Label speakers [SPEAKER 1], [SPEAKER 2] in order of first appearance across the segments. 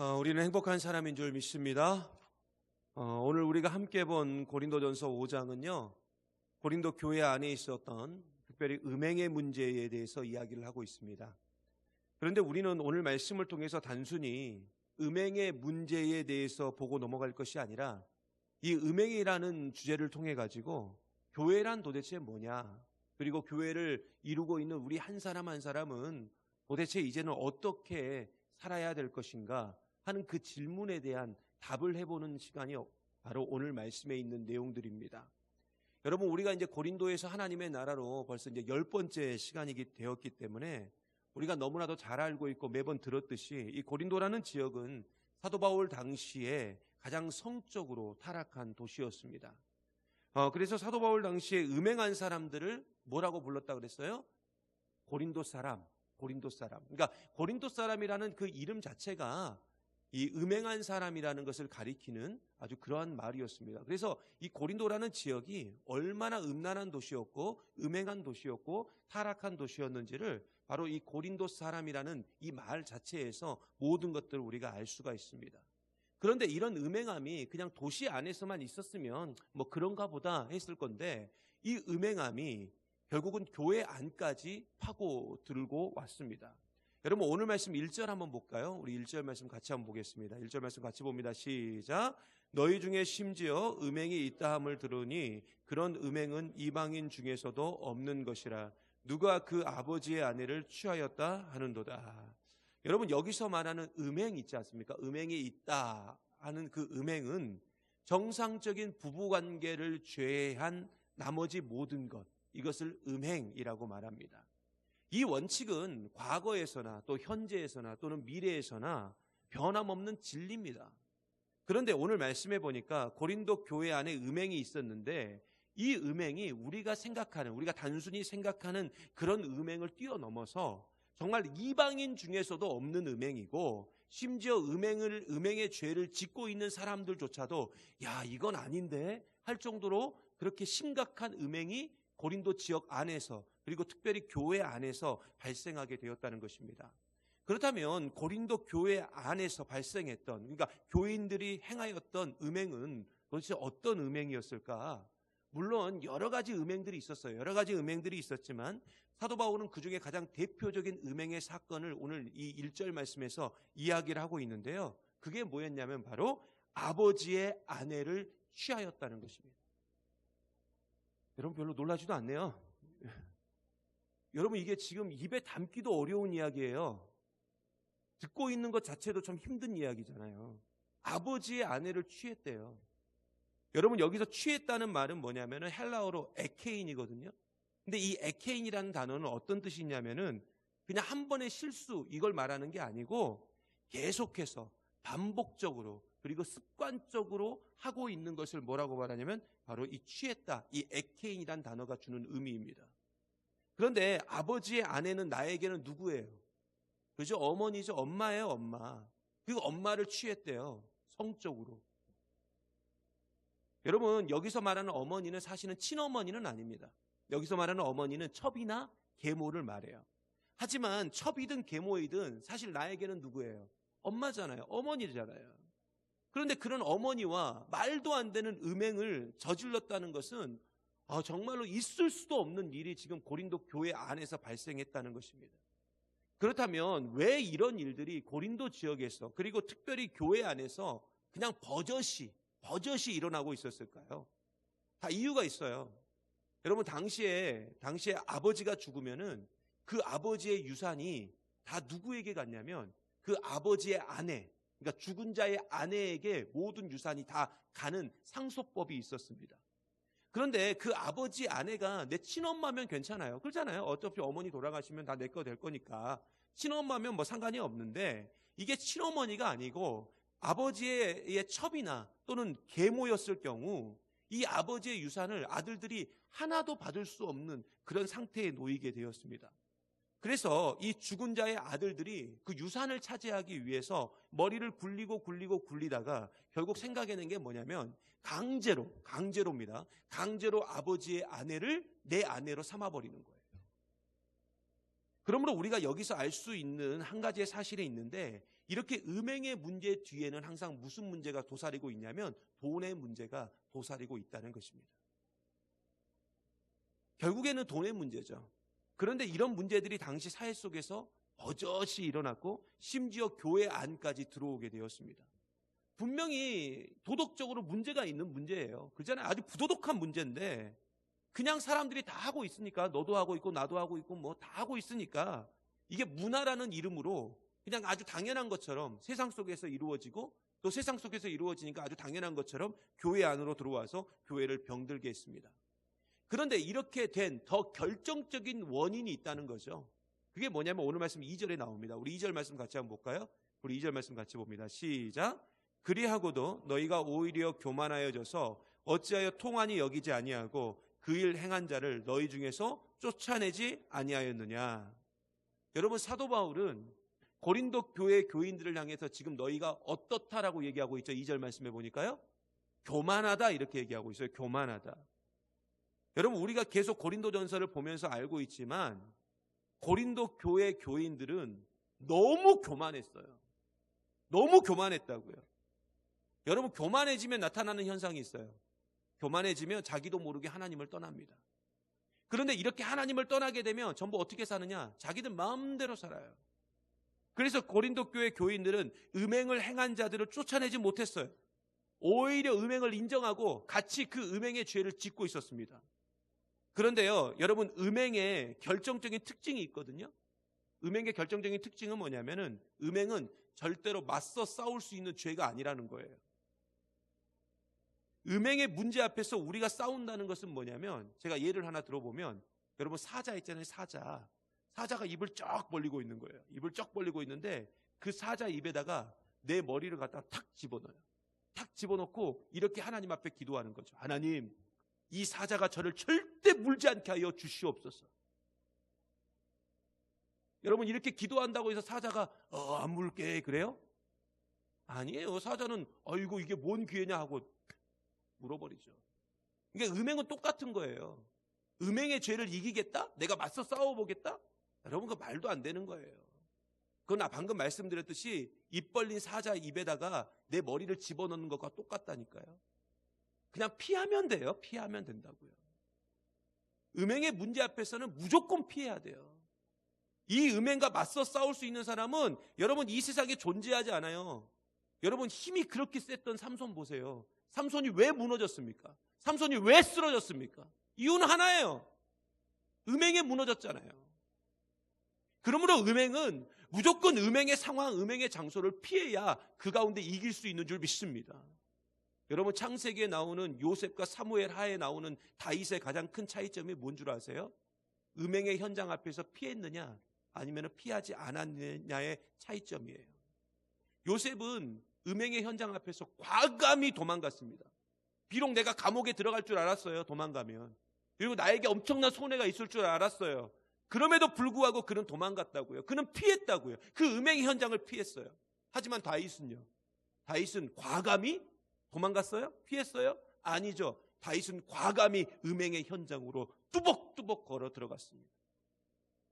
[SPEAKER 1] 우리는 행복한 사람인 줄 믿습니다. 오늘 우리가 함께 본 고린도전서 5장은요. 고린도 교회 안에 있었던 특별히 음행의 문제에 대해서 이야기를 하고 있습니다. 그런데 우리는 오늘 말씀을 통해서 단순히 음행의 문제에 대해서 보고 넘어갈 것이 아니라 이 음행이라는 주제를 통해 가지고 교회란 도대체 뭐냐, 그리고 교회를 이루고 있는 우리 한 사람 한 사람은 도대체 이제는 어떻게 살아야 될 것인가 하는 그 질문에 대한 답을 해보는 시간이 바로 오늘 말씀에 있는 내용들입니다. 여러분, 우리가 이제 고린도에서 하나님의 나라로 벌써 이제 10번째 시간이 되었기 때문에 우리가 너무나도 잘 알고 있고 매번 들었듯이 이 고린도라는 지역은 사도 바울 당시에 가장 성적으로 타락한 도시였습니다. 그래서 사도 바울 당시에 음행한 사람들을 뭐라고 불렀다 그랬어요? 고린도 사람. 그러니까 고린도 사람이라는 그 이름 자체가 이 음행한 사람이라는 것을 가리키는 아주 그러한 말이었습니다. 그래서 이 고린도라는 지역이 얼마나 음란한 도시였고 음행한 도시였고 타락한 도시였는지를 바로 이 고린도 사람이라는 이 말 자체에서 모든 것들을 우리가 알 수가 있습니다. 그런데 이런 음행함이 그냥 도시 안에서만 있었으면 뭐 그런가 보다 했을 건데, 이 음행함이 결국은 교회 안까지 파고들고 왔습니다. 여러분, 오늘 말씀 1절 한번 볼까요? 우리 1절 말씀 같이 한번 보겠습니다. 1절 말씀 같이 봅니다. 시작. 너희 중에 심지어 음행이 있다함을 들으니 그런 음행은 이방인 중에서도 없는 것이라. 누가 그 아버지의 아내를 취하였다 하는도다. 여러분, 여기서 말하는 음행 있지 않습니까? 음행이 있다 하는 그 음행은 정상적인 부부관계를 제외한 나머지 모든 것, 이것을 음행이라고 말합니다. 이 원칙은 과거에서나 또 현재에서나 또는 미래에서나 변함없는 진리입니다. 그런데 오늘 말씀해 보니까 고린도 교회 안에 음행이 있었는데, 이 음행이 우리가 단순히 생각하는 그런 음행을 뛰어넘어서 정말 이방인 중에서도 없는 음행이고, 심지어 음행의 죄를 짓고 있는 사람들조차도 야, 이건 아닌데 할 정도로 그렇게 심각한 음행이 고린도 지역 안에서, 그리고 특별히 교회 안에서 발생하게 되었다는 것입니다. 그렇다면 고린도 교회 안에서 발생했던, 그러니까 교인들이 행하였던 음행은 도대체 어떤 음행이었을까? 물론 여러 가지 음행들이 있었어요. 여러 가지 음행들이 있었지만 사도 바울은 그중에 가장 대표적인 음행의 사건을 오늘 이 1절 말씀에서 이야기를 하고 있는데요. 그게 뭐였냐면 바로 아버지의 아내를 취하였다는 것입니다. 여러분, 별로 놀라지도 않네요. 여러분, 이게 지금 입에 담기도 어려운 이야기예요. 듣고 있는 것 자체도 참 힘든 이야기잖아요. 아버지의 아내를 취했대요. 여러분, 여기서 취했다는 말은 뭐냐면은 헬라어로 에케인이거든요. 근데 이 에케인이라는 단어는 어떤 뜻이 있냐면은 그냥 한 번의 실수, 이걸 말하는 게 아니고 계속해서 반복적으로 그리고 습관적으로 하고 있는 것을 뭐라고 말하냐면 바로 이 취했다, 이 에케인이라는 단어가 주는 의미입니다. 그런데 아버지의 아내는 나에게는 누구예요? 그죠? 어머니죠. 엄마예요, 엄마. 그 엄마를 취했대요, 성적으로. 여러분, 여기서 말하는 어머니는 사실은 친어머니는 아닙니다. 여기서 말하는 어머니는 첩이나 계모를 말해요. 하지만 첩이든 계모이든 사실 나에게는 누구예요? 엄마잖아요. 어머니잖아요. 그런데 그런 어머니와 말도 안 되는 음행을 저질렀다는 것은 정말로 있을 수도 없는 일이 지금 고린도 교회 안에서 발생했다는 것입니다. 그렇다면 왜 이런 일들이 고린도 지역에서, 그리고 특별히 교회 안에서 그냥 버젓이 일어나고 있었을까요? 다 이유가 있어요. 여러분, 당시에 아버지가 죽으면은 그 아버지의 유산이 다 누구에게 갔냐면 그 아버지의 아내, 그러니까 죽은 자의 아내에게 모든 유산이 다 가는 상속법이 있었습니다. 그런데 그 아버지 아내가 내 친엄마면 괜찮아요. 그렇잖아요. 어차피 어머니 돌아가시면 다 내 거 될 거니까 친엄마면 뭐 상관이 없는데, 이게 친어머니가 아니고 아버지의 첩이나 또는 계모였을 경우 이 아버지의 유산을 아들들이 하나도 받을 수 없는 그런 상태에 놓이게 되었습니다. 그래서 이 죽은 자의 아들들이 그 유산을 차지하기 위해서 머리를 굴리다가 결국 생각해낸 게 뭐냐면 강제로입니다. 강제로 아버지의 아내를 내 아내로 삼아버리는 거예요. 그러므로 우리가 여기서 알 수 있는 한 가지의 사실이 있는데, 이렇게 음행의 문제 뒤에는 항상 무슨 문제가 도사리고 있냐면 돈의 문제가 도사리고 있다는 것입니다. 결국에는 돈의 문제죠. 그런데 이런 문제들이 당시 사회 속에서 버젓이 일어났고 심지어 교회 안까지 들어오게 되었습니다. 분명히 도덕적으로 문제가 있는 문제예요. 그렇잖아요. 아주 부도덕한 문제인데 그냥 사람들이 다 하고 있으니까, 너도 하고 있고 나도 하고 있고 뭐 다 하고 있으니까 이게 문화라는 이름으로 그냥 아주 당연한 것처럼 세상 속에서 이루어지고, 또 세상 속에서 이루어지니까 아주 당연한 것처럼 교회 안으로 들어와서 교회를 병들게 했습니다. 그런데 이렇게 된 더 결정적인 원인이 있다는 거죠. 그게 뭐냐면 오늘 말씀 2절에 나옵니다. 우리 2절 말씀 같이 한번 볼까요? 우리 2절 말씀 같이 봅니다. 시작. 그리하고도 너희가 오히려 교만하여져서 어찌하여 통한이 여기지 아니하고 그 일 행한 자를 너희 중에서 쫓아내지 아니하였느냐. 여러분, 사도 바울은 고린도 교회 교인들을 향해서 지금 너희가 어떻다라고 얘기하고 있죠. 2절 말씀해 보니까요, 교만하다 이렇게 얘기하고 있어요. 교만하다. 여러분, 우리가 계속 고린도전서를 보면서 알고 있지만 고린도 교회 교인들은 너무 교만했어요. 너무 교만했다고요. 여러분, 교만해지면 나타나는 현상이 있어요. 교만해지면 자기도 모르게 하나님을 떠납니다. 그런데 이렇게 하나님을 떠나게 되면 전부 어떻게 사느냐? 자기들 마음대로 살아요. 그래서 고린도 교회 교인들은 음행을 행한 자들을 쫓아내지 못했어요. 오히려 음행을 인정하고 같이 그 음행의 죄를 짓고 있었습니다. 그런데요, 여러분, 음행의 결정적인 특징이 있거든요. 음행의 결정적인 특징은 뭐냐면은 음행은 절대로 맞서 싸울 수 있는 죄가 아니라는 거예요. 음행의 문제 앞에서 우리가 싸운다는 것은 뭐냐면, 제가 예를 하나 들어보면, 여러분, 사자 있잖아요. 사자가 입을 쩍 벌리고 있는 거예요. 입을 쩍 벌리고 있는데 그 사자 입에다가 내 머리를 갖다 탁 집어넣어요. 탁 집어넣고 이렇게 하나님 앞에 기도하는 거죠. 하나님, 이 사자가 저를 절대 물지 않게 하여 주시옵소서. 여러분, 이렇게 기도한다고 해서 사자가 안 물게 그래요? 아니에요. 사자는 아이고 이게 뭔 기회냐 하고 물어버리죠. 그러니까 음행은 똑같은 거예요. 음행의 죄를 이기겠다? 내가 맞서 싸워보겠다? 여러분, 그 말도 안 되는 거예요. 그건 방금 말씀드렸듯이 입 벌린 사자 입에다가 내 머리를 집어넣는 것과 똑같다니까요. 그냥 피하면 돼요. 피하면 된다고요. 음행의 문제 앞에서는 무조건 피해야 돼요. 이 음행과 맞서 싸울 수 있는 사람은 여러분 이 세상에 존재하지 않아요. 여러분, 힘이 그렇게 셌던 삼손 보세요. 삼손이 왜 무너졌습니까? 삼손이 왜 쓰러졌습니까? 이유는 하나예요. 음행에 무너졌잖아요. 그러므로 음행은 무조건 음행의 상황, 음행의 장소를 피해야 그 가운데 이길 수 있는 줄 믿습니다. 여러분, 창세기에 나오는 요셉과 사무엘 하에 나오는 다윗의 가장 큰 차이점이 뭔 줄 아세요? 음행의 현장 앞에서 피했느냐 아니면 피하지 않았느냐의 차이점이에요. 요셉은 음행의 현장 앞에서 과감히 도망갔습니다. 비록 내가 감옥에 들어갈 줄 알았어요. 도망가면. 그리고 나에게 엄청난 손해가 있을 줄 알았어요. 그럼에도 불구하고 그는 도망갔다고요. 그는 피했다고요. 그 음행의 현장을 피했어요. 하지만 다윗은요? 다윗은 과감히 도망갔어요? 피했어요? 아니죠. 다윗은 과감히 음행의 현장으로 뚜벅뚜벅 걸어 들어갔습니다.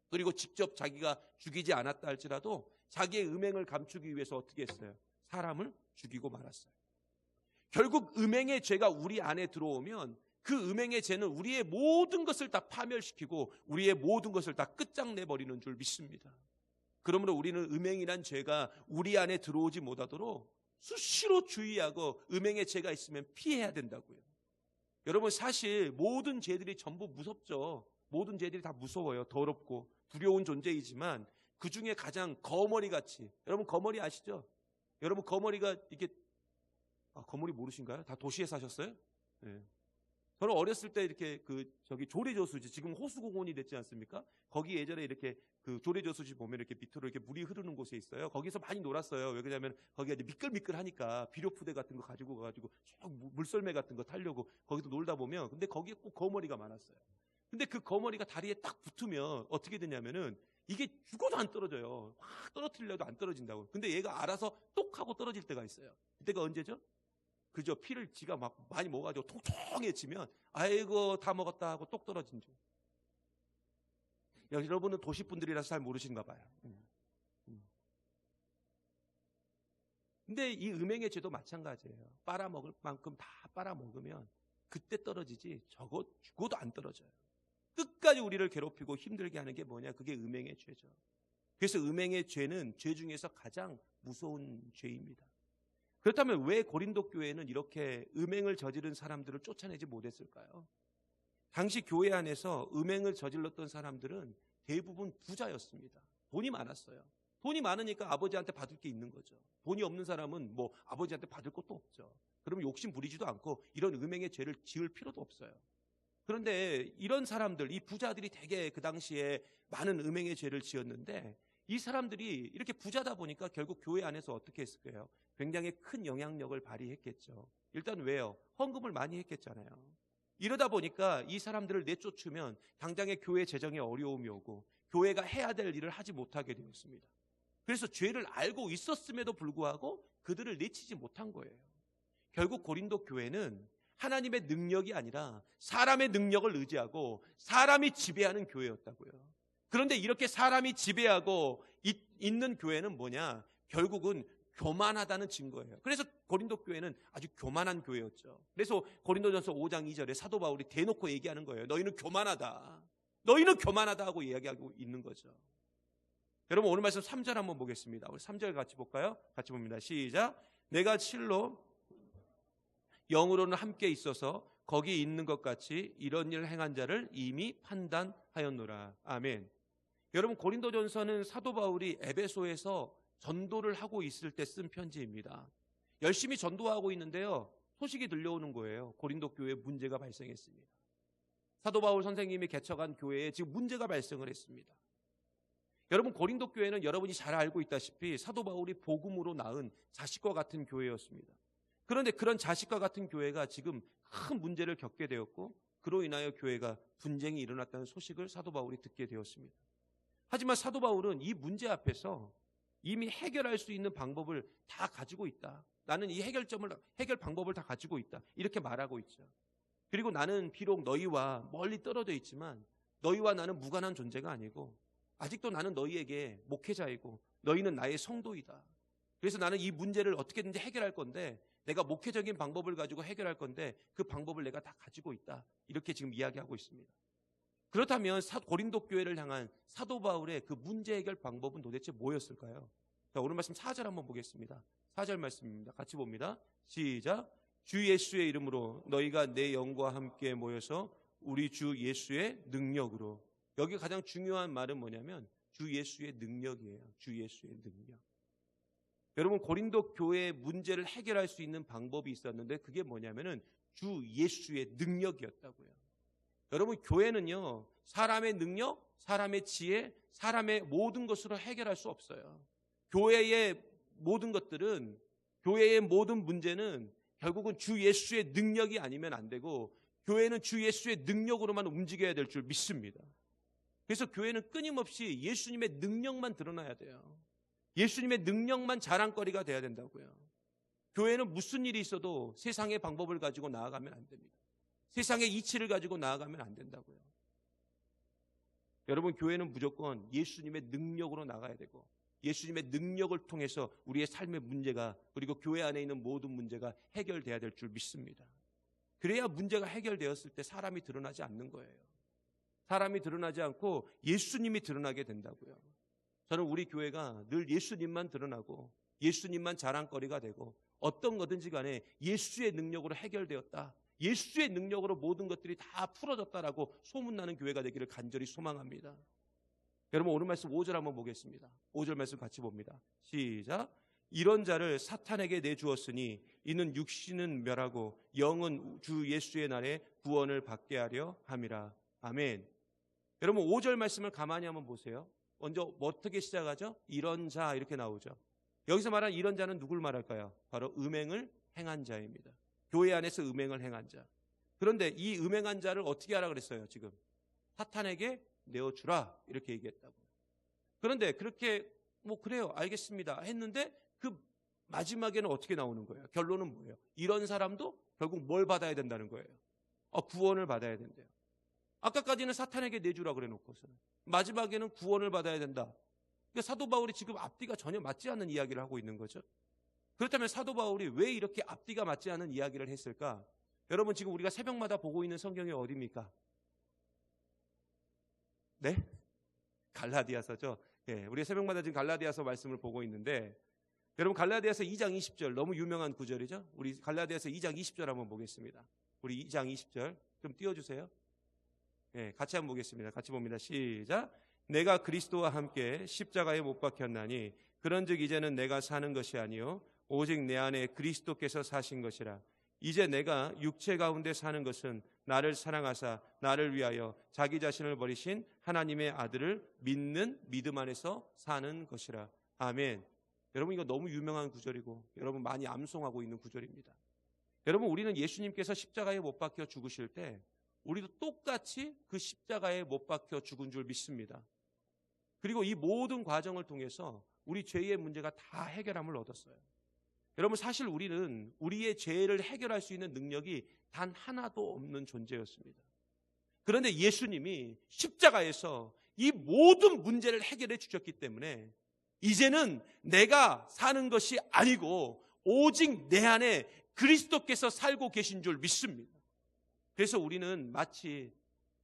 [SPEAKER 1] 그리고 직접 자기가 죽이지 않았다 할지라도 자기의 음행을 감추기 위해서 어떻게 했어요? 사람을 죽이고 말았어요. 결국 음행의 죄가 우리 안에 들어오면 그 음행의 죄는 우리의 모든 것을 다 파멸시키고 우리의 모든 것을 다 끝장내버리는 줄 믿습니다. 그러므로 우리는 음행이란 죄가 우리 안에 들어오지 못하도록 수시로 주의하고 음행의 죄가 있으면 피해야 된다고요. 여러분, 사실 모든 죄들이 전부 무섭죠. 모든 죄들이 다 무서워요. 더럽고 두려운 존재이지만 그 중에 가장 거머리같이, 여러분 거머리 아시죠? 여러분 거머리가 이게 거머리 모르신가요? 다 도시에 사셨어요? 네. 저는 어렸을 때 이렇게 조리저수지, 지금 호수공원이 됐지 않습니까? 거기 예전에 이렇게 그 조리저수지 보면 이렇게 밑으로 이렇게 물이 흐르는 곳에 있어요. 거기서 많이 놀았어요. 왜 그러냐면 거기가 이제 미끌미끌하니까 비료푸대 같은 거 가지고 가가지고 쭉 물썰매 같은 거 타려고 거기서 놀다 보면, 근데 거기에 꼭 거머리가 많았어요. 근데 그 거머리가 다리에 딱 붙으면 어떻게 되냐면은 이게 죽어도 안 떨어져요. 확 떨어뜨리려도 안 떨어진다고. 근데 얘가 알아서 똑 하고 떨어질 때가 있어요. 그때가 언제죠? 그죠? 피를 지가 막 많이 먹어가지고 통통해지면 아이고 다 먹었다 하고 똑 떨어진 줄. 여러분은 도시분들이라서 잘 모르신가 봐요. 근데 이 음행의 죄도 마찬가지예요. 빨아먹을 만큼 다 빨아먹으면 그때 떨어지지 죽어도 안 떨어져요. 끝까지 우리를 괴롭히고 힘들게 하는 게 뭐냐? 그게 음행의 죄죠. 그래서 음행의 죄는 죄 중에서 가장 무서운 죄입니다. 그렇다면 왜 고린도 교회는 이렇게 음행을 저지른 사람들을 쫓아내지 못했을까요? 당시 교회 안에서 음행을 저질렀던 사람들은 대부분 부자였습니다. 돈이 많았어요. 돈이 많으니까 아버지한테 받을 게 있는 거죠. 돈이 없는 사람은 뭐 아버지한테 받을 것도 없죠. 그러면 욕심 부리지도 않고 이런 음행의 죄를 지을 필요도 없어요. 그런데 이런 사람들, 이 부자들이 되게 그 당시에 많은 음행의 죄를 지었는데 이 사람들이 이렇게 부자다 보니까 결국 교회 안에서 어떻게 했을 거예요? 굉장히 큰 영향력을 발휘했겠죠. 일단 왜요? 헌금을 많이 했겠잖아요. 이러다 보니까 이 사람들을 내쫓으면 당장에 교회 재정에 어려움이 오고 교회가 해야 될 일을 하지 못하게 되었습니다. 그래서 죄를 알고 있었음에도 불구하고 그들을 내치지 못한 거예요. 결국 고린도 교회는 하나님의 능력이 아니라 사람의 능력을 의지하고 사람이 지배하는 교회였다고요. 그런데 이렇게 사람이 지배하고 있는 교회는 뭐냐? 결국은 교만하다는 증거예요. 그래서 고린도 교회는 아주 교만한 교회였죠. 그래서 고린도전서 5장 2절에 사도 바울이 대놓고 얘기하는 거예요. 너희는 교만하다. 너희는 교만하다 하고 이야기하고 있는 거죠. 여러분 오늘 말씀 3절 한번 보겠습니다. 우리 3절 같이 볼까요? 같이 봅니다. 시작. 내가 실로 영으로는 함께 있어서 거기 있는 것 같이 이런 일을 행한 자를 이미 판단하였노라. 아멘. 여러분 고린도전서는 사도 바울이 에베소에서 전도를 하고 있을 때 쓴 편지입니다. 열심히 전도하고 있는데요. 소식이 들려오는 거예요. 고린도 교회에 문제가 발생했습니다. 사도 바울 선생님이 개척한 교회에 지금 문제가 발생을 했습니다. 여러분 고린도 교회는 여러분이 잘 알고 있다시피 사도 바울이 복음으로 낳은 자식과 같은 교회였습니다. 그런데 그런 자식과 같은 교회가 지금 큰 문제를 겪게 되었고 그로 인하여 교회가 분쟁이 일어났다는 소식을 사도 바울이 듣게 되었습니다. 하지만 사도 바울은 이 문제 앞에서 이미 해결할 수 있는 방법을 다 가지고 있다. 나는 이 해결 방법을 다 가지고 있다. 이렇게 말하고 있죠. 그리고 나는 비록 너희와 멀리 떨어져 있지만 너희와 나는 무관한 존재가 아니고 아직도 나는 너희에게 목회자이고 너희는 나의 성도이다. 그래서 나는 이 문제를 어떻게든지 해결할 건데 내가 목회적인 방법을 가지고 해결할 건데 그 방법을 내가 다 가지고 있다. 이렇게 지금 이야기하고 있습니다. 그렇다면 고린도 교회를 향한 사도 바울의 그 문제 해결 방법은 도대체 뭐였을까요? 자, 오늘 말씀 4절 한번 보겠습니다. 4절 말씀입니다. 같이 봅니다. 시작. 주 예수의 이름으로 너희가 내 영과 함께 모여서 우리 주 예수의 능력으로. 여기 가장 중요한 말은 뭐냐면 주 예수의 능력이에요. 주 예수의 능력. 여러분 고린도 교회의 문제를 해결할 수 있는 방법이 있었는데 그게 뭐냐면은 주 예수의 능력이었다고요. 여러분 교회는요 사람의 능력, 사람의 지혜, 사람의 모든 것으로 해결할 수 없어요. 교회의 모든 것들은 교회의 모든 문제는 결국은 주 예수의 능력이 아니면 안 되고 교회는 주 예수의 능력으로만 움직여야 될 줄 믿습니다. 그래서 교회는 끊임없이 예수님의 능력만 드러나야 돼요. 예수님의 능력만 자랑거리가 돼야 된다고요. 교회는 무슨 일이 있어도 세상의 방법을 가지고 나아가면 안 됩니다. 세상의 이치를 가지고 나아가면 안 된다고요. 여러분 교회는 무조건 예수님의 능력으로 나가야 되고 예수님의 능력을 통해서 우리의 삶의 문제가 그리고 교회 안에 있는 모든 문제가 해결돼야 될 줄 믿습니다. 그래야 문제가 해결되었을 때 사람이 드러나지 않는 거예요. 사람이 드러나지 않고 예수님이 드러나게 된다고요. 저는 우리 교회가 늘 예수님만 드러나고 예수님만 자랑거리가 되고 어떤 거든지 간에 예수의 능력으로 해결되었다. 예수의 능력으로 모든 것들이 다 풀어졌다라고 소문나는 교회가 되기를 간절히 소망합니다. 여러분 오늘 말씀 5절 한번 보겠습니다. 5절 말씀 같이 봅니다. 시작. 이런 자를 사탄에게 내주었으니 이는 육신은 멸하고 영은 주 예수의 날에 구원을 받게 하려 함이라. 아멘. 여러분 5절 말씀을 가만히 한번 보세요. 먼저 어떻게 시작하죠? 이런 자 이렇게 나오죠. 여기서 말한 이런 자는 누굴 말할까요? 바로 음행을 행한 자입니다. 교회 안에서 음행을 행한 자. 그런데 이 음행한 자를 어떻게 하라 그랬어요? 지금 사탄에게 내어주라 이렇게 얘기했다고요. 그런데 그렇게 그래요 알겠습니다 했는데 그 마지막에는 어떻게 나오는 거예요? 결론은 뭐예요? 이런 사람도 결국 뭘 받아야 된다는 거예요? 구원을 받아야 된대요. 아까까지는 사탄에게 내주라 그래 놓고서는 마지막에는 구원을 받아야 된다. 그러니까 사도 바울이 지금 앞뒤가 전혀 맞지 않는 이야기를 하고 있는 거죠. 그렇다면 사도 바울이 왜 이렇게 앞뒤가 맞지 않은 이야기를 했을까? 여러분, 지금 우리가 새벽마다 보고 있는 성경이 어디입니까? 네? 갈라디아서죠. 예, 우리 새벽마다 지금 갈라디아서 말씀을 보고 있는데, 여러분, 갈라디아서 2장 20절 너무 유명한 구절이죠. 우리 갈라디아서 2장 20절 한번 보겠습니다. 우리 2장 20절 좀 띄워주세요. 예, 같이 한번 보겠습니다. 같이 봅니다. 시작. 내가 그리스도와 함께 십자가에 못 박혔나니 그런즉 이제는 내가 사는 것이 아니요 오직 내 안에 그리스도께서 사신 것이라. 이제 내가 육체 가운데 사는 것은 나를 사랑하사 나를 위하여 자기 자신을 버리신 하나님의 아들을 믿는 믿음 안에서 사는 것이라. 아멘. 여러분, 이거 너무 유명한 구절이고 여러분 많이 암송하고 있는 구절입니다. 여러분, 우리는 예수님께서 십자가에 못 박혀 죽으실 때 우리도 똑같이 그 십자가에 못 박혀 죽은 줄 믿습니다. 그리고 이 모든 과정을 통해서 우리 죄의 문제가 다 해결함을 얻었어요. 여러분, 사실 우리는 우리의 죄를 해결할 수 있는 능력이 단 하나도 없는 존재였습니다. 그런데 예수님이 십자가에서 이 모든 문제를 해결해 주셨기 때문에 이제는 내가 사는 것이 아니고 오직 내 안에 그리스도께서 살고 계신 줄 믿습니다. 그래서 우리는 마치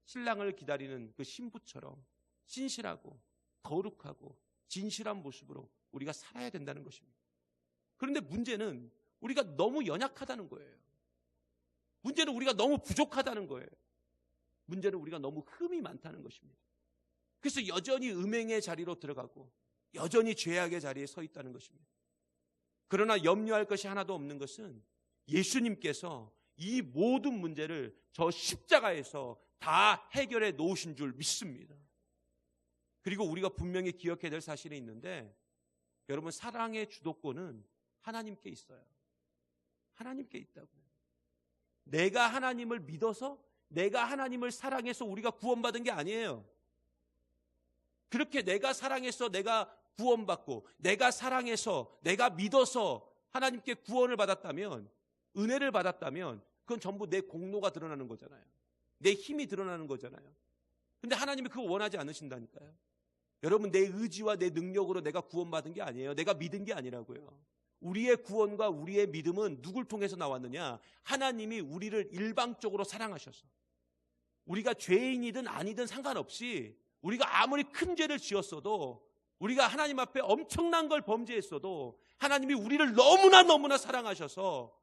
[SPEAKER 1] 신랑을 기다리는 그 신부처럼 신실하고 거룩하고 진실한 모습으로 우리가 살아야 된다는 것입니다. 그런데 문제는 우리가 너무 연약하다는 거예요. 문제는 우리가 너무 부족하다는 거예요. 문제는 우리가 너무 흠이 많다는 것입니다. 그래서 여전히 음행의 자리로 들어가고 여전히 죄악의 자리에 서 있다는 것입니다. 그러나 염려할 것이 하나도 없는 것은 예수님께서 이 모든 문제를 저 십자가에서 다 해결해 놓으신 줄 믿습니다. 그리고 우리가 분명히 기억해야 될 사실이 있는데, 여러분, 사랑의 주도권은 하나님께 있어요. 하나님께 있다고요. 내가 하나님을 믿어서, 내가 하나님을 사랑해서 우리가 구원받은 게 아니에요. 그렇게 내가 사랑해서 내가 구원받고, 내가 사랑해서 내가 믿어서 하나님께 구원을 받았다면, 은혜를 받았다면 그건 전부 내 공로가 드러나는 거잖아요. 내 힘이 드러나는 거잖아요. 근데 하나님이 그거 원하지 않으신다니까요. 여러분, 내 의지와 내 능력으로 내가 구원받은 게 아니에요. 내가 믿은 게 아니라고요. 우리의 구원과 우리의 믿음은 누굴 통해서 나왔느냐? 하나님이 우리를 일방적으로 사랑하셔서, 우리가 죄인이든 아니든 상관없이 우리가 아무리 큰 죄를 지었어도, 우리가 하나님 앞에 엄청난 걸 범죄했어도 하나님이 우리를 너무나 사랑하셔서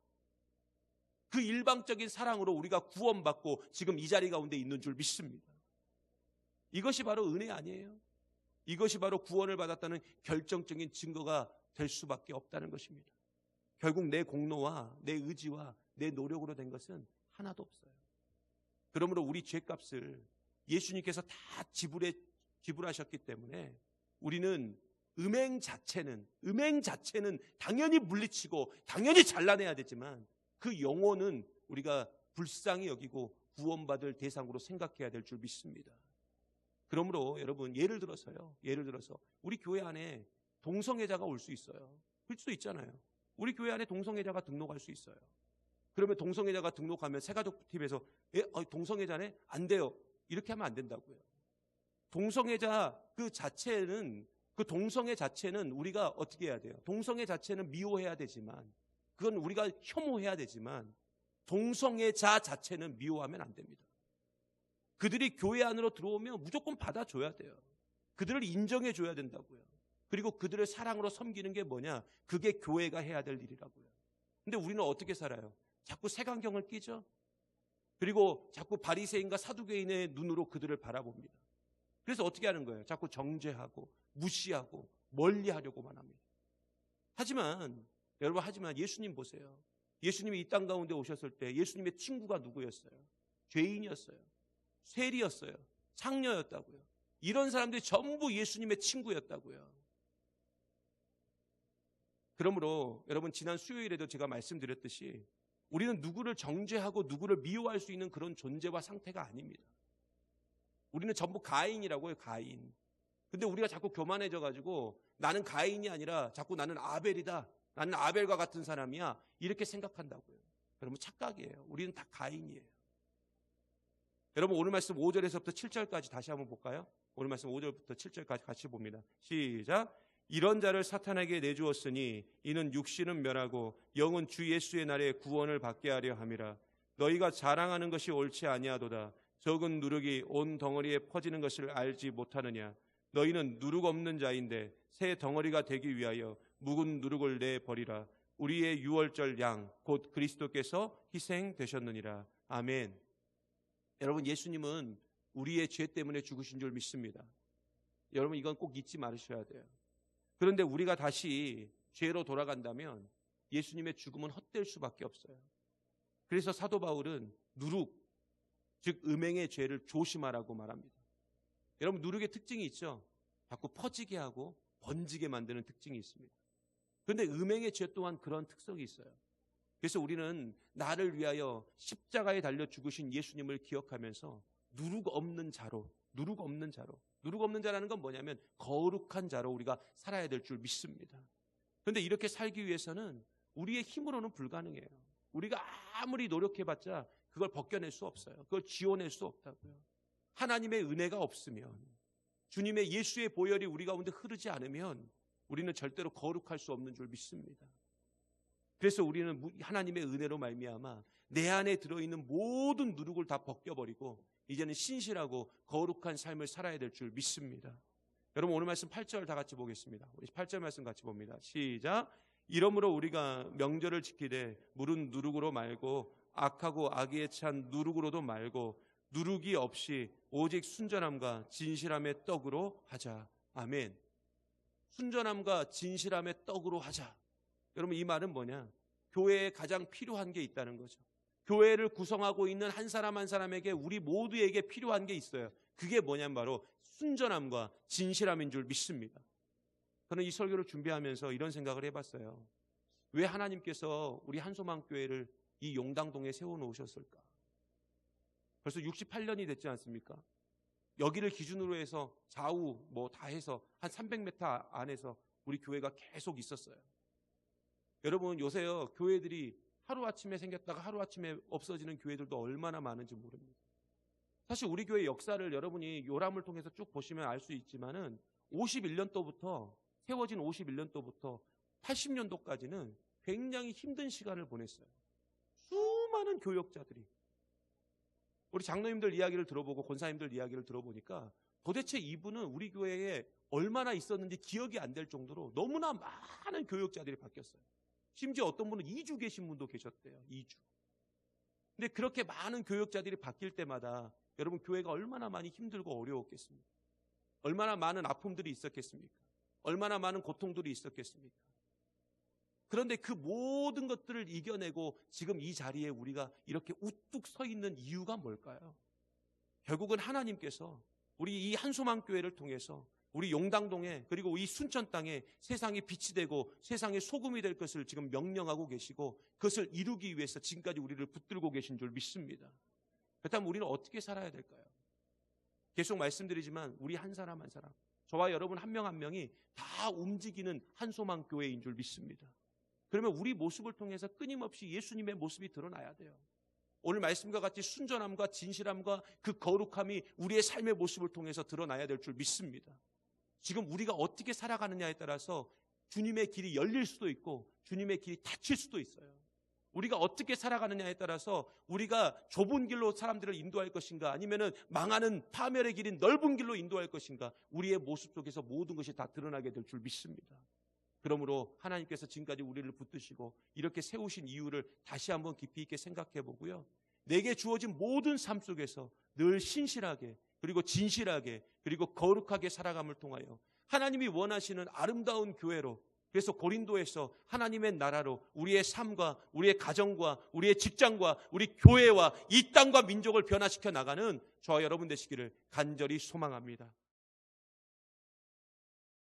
[SPEAKER 1] 그 일방적인 사랑으로 우리가 구원받고 지금 이 자리 가운데 있는 줄 믿습니다. 이것이 바로 은혜 아니에요? 이것이 바로 구원을 받았다는 결정적인 증거가 될 수밖에 없다는 것입니다. 결국 내 공로와 내 의지와 내 노력으로 된 것은 하나도 없어요. 그러므로 우리 죄값을 예수님께서 다 지불하셨기 때문에 우리는 음행 자체는 당연히 물리치고 당연히 잘라내야 되지만 그 영혼은 우리가 불쌍히 여기고 구원받을 대상으로 생각해야 될 줄 믿습니다. 그러므로 여러분, 예를 들어서 우리 교회 안에 동성애자가 올 수 있어요. 그럴 수도 있잖아요. 우리 교회 안에 동성애자가 등록할 수 있어요. 그러면 동성애자가 등록하면 새가족TV에서 동성애자네? 안 돼요. 이렇게 하면 안 된다고요. 동성애자 그 동성애 자체는 우리가 어떻게 해야 돼요? 동성애 자체는 미워해야 되지만, 그건 우리가 혐오해야 되지만, 동성애자 자체는 미워하면 안 됩니다. 그들이 교회 안으로 들어오면 무조건 받아줘야 돼요. 그들을 인정해줘야 된다고요. 그리고 그들을 사랑으로 섬기는 게 뭐냐? 그게 교회가 해야 될 일이라고요. 근데 우리는 어떻게 살아요? 자꾸 색안경을 끼죠? 그리고 자꾸 바리새인과 사두개인의 눈으로 그들을 바라봅니다. 그래서 어떻게 하는 거예요? 자꾸 정죄하고 무시하고 멀리하려고만 합니다. 하지만 예수님 보세요. 예수님이 이 땅 가운데 오셨을 때 예수님의 친구가 누구였어요? 죄인이었어요. 세리였어요. 창녀였다고요. 이런 사람들이 전부 예수님의 친구였다고요. 그러므로 여러분, 지난 수요일에도 제가 말씀드렸듯이 우리는 누구를 정죄하고 누구를 미워할 수 있는 그런 존재와 상태가 아닙니다. 우리는 전부 가인이라고요. 가인. 근데 우리가 자꾸 교만해져 가지고 나는 가인이 아니라 자꾸 나는 아벨이다, 나는 아벨과 같은 사람이야, 이렇게 생각한다고요. 여러분, 착각이에요. 우리는 다 가인이에요. 여러분, 오늘 말씀 5절에서부터 7절까지 다시 한번 볼까요? 오늘 말씀 5절부터 7절까지 같이 봅니다. 시작. 이런 자를 사탄에게 내주었으니 이는 육신은 멸하고 영은 주 예수의 날에 구원을 받게 하려 함이라. 너희가 자랑하는 것이 옳지 아니하도다. 적은 누룩이 온 덩어리에 퍼지는 것을 알지 못하느냐. 너희는 누룩 없는 자인데 새 덩어리가 되기 위하여 묵은 누룩을 내버리라. 우리의 유월절 양 곧 그리스도께서 희생되셨느니라. 아멘. 여러분, 예수님은 우리의 죄 때문에 죽으신 줄 믿습니다. 여러분, 이건 꼭 잊지 말으셔야 돼요. 그런데 우리가 다시 죄로 돌아간다면 예수님의 죽음은 헛될 수밖에 없어요. 그래서 사도 바울은 누룩, 즉 음행의 죄를 조심하라고 말합니다. 여러분, 누룩의 특징이 있죠. 자꾸 퍼지게 하고 번지게 만드는 특징이 있습니다. 그런데 음행의 죄 또한 그런 특성이 있어요. 그래서 우리는 나를 위하여 십자가에 달려 죽으신 예수님을 기억하면서 누룩 없는 자라는 건 뭐냐면 거룩한 자로 우리가 살아야 될 줄 믿습니다. 그런데 이렇게 살기 위해서는 우리의 힘으로는 불가능해요. 우리가 아무리 노력해봤자 그걸 벗겨낼 수 없어요. 그걸 지워낼 수 없다고요. 하나님의 은혜가 없으면, 주님의 예수의 보혈이 우리 가운데 흐르지 않으면 우리는 절대로 거룩할 수 없는 줄 믿습니다. 그래서 우리는 하나님의 은혜로 말미암아 내 안에 들어있는 모든 누룩을 다 벗겨버리고 이제는 신실하고 거룩한 삶을 살아야 될 줄 믿습니다. 여러분, 오늘 말씀 8절 다 같이 보겠습니다. 우리 8절 말씀 같이 봅니다. 시작. 이러므로 우리가 명절을 지키되 물은 누룩으로 말고 악하고 악의에 찬 누룩으로도 말고 누룩이 없이 오직 순전함과 진실함의 떡으로 하자. 아멘. 순전함과 진실함의 떡으로 하자. 여러분, 이 말은 뭐냐? 교회에 가장 필요한 게 있다는 거죠. 교회를 구성하고 있는 한 사람 한 사람에게, 우리 모두에게 필요한 게 있어요. 그게 뭐냐면 바로 순전함과 진실함인 줄 믿습니다. 저는 이 설교를 준비하면서 이런 생각을 해봤어요. 왜 하나님께서 우리 한소망교회를 이 용당동에 세워놓으셨을까? 벌써 68년이 됐지 않습니까? 여기를 기준으로 해서 좌우 뭐 다 해서 한 300m 안에서 우리 교회가 계속 있었어요. 여러분, 요새요 교회들이 하루아침에 생겼다가 하루아침에 없어지는 교회들도 얼마나 많은지 모릅니다. 사실 우리 교회 역사를 여러분이 요람을 통해서 쭉 보시면 알 수 있지만은 51년도부터 세워진 51년도부터 80년도까지는 굉장히 힘든 시간을 보냈어요. 수많은 교역자들이, 우리 장로님들 이야기를 들어보고 권사님들 이야기를 들어보니까 도대체 이분은 우리 교회에 얼마나 있었는지 기억이 안 될 정도로 너무나 많은 교역자들이 바뀌었어요. 심지어 어떤 분은 2주 계신 분도 계셨대요. 2주. 근데 그렇게 많은 교역자들이 바뀔 때마다 여러분, 교회가 얼마나 많이 힘들고 어려웠겠습니까? 얼마나 많은 아픔들이 있었겠습니까? 얼마나 많은 고통들이 있었겠습니까? 그런데 그 모든 것들을 이겨내고 지금 이 자리에 우리가 이렇게 우뚝 서 있는 이유가 뭘까요? 결국은 하나님께서 우리 이 한소망교회를 통해서 우리 용당동에, 그리고 이 순천 땅에 세상의 빛이 되고 세상의 소금이 될 것을 지금 명령하고 계시고 그것을 이루기 위해서 지금까지 우리를 붙들고 계신 줄 믿습니다. 그렇다면 우리는 어떻게 살아야 될까요? 계속 말씀드리지만 우리 한 사람 한 사람, 저와 여러분 한 명 한 명이 다 움직이는 한소망교회인 줄 믿습니다. 그러면 우리 모습을 통해서 끊임없이 예수님의 모습이 드러나야 돼요. 오늘 말씀과 같이 순전함과 진실함과 그 거룩함이 우리의 삶의 모습을 통해서 드러나야 될 줄 믿습니다. 지금 우리가 어떻게 살아가느냐에 따라서 주님의 길이 열릴 수도 있고 주님의 길이 닫힐 수도 있어요. 우리가 어떻게 살아가느냐에 따라서 우리가 좁은 길로 사람들을 인도할 것인가, 아니면은 망하는 파멸의 길인 넓은 길로 인도할 것인가, 우리의 모습 속에서 모든 것이 다 드러나게 될 줄 믿습니다. 그러므로 하나님께서 지금까지 우리를 붙드시고 이렇게 세우신 이유를 다시 한번 깊이 있게 생각해 보고요. 내게 주어진 모든 삶 속에서 늘 신실하게, 그리고 진실하게, 그리고 거룩하게 살아감을 통하여 하나님이 원하시는 아름다운 교회로, 그래서 고린도에서 하나님의 나라로 우리의 삶과 우리의 가정과 우리의 직장과 우리 교회와 이 땅과 민족을 변화시켜 나가는 저와 여러분 되시기를 간절히 소망합니다.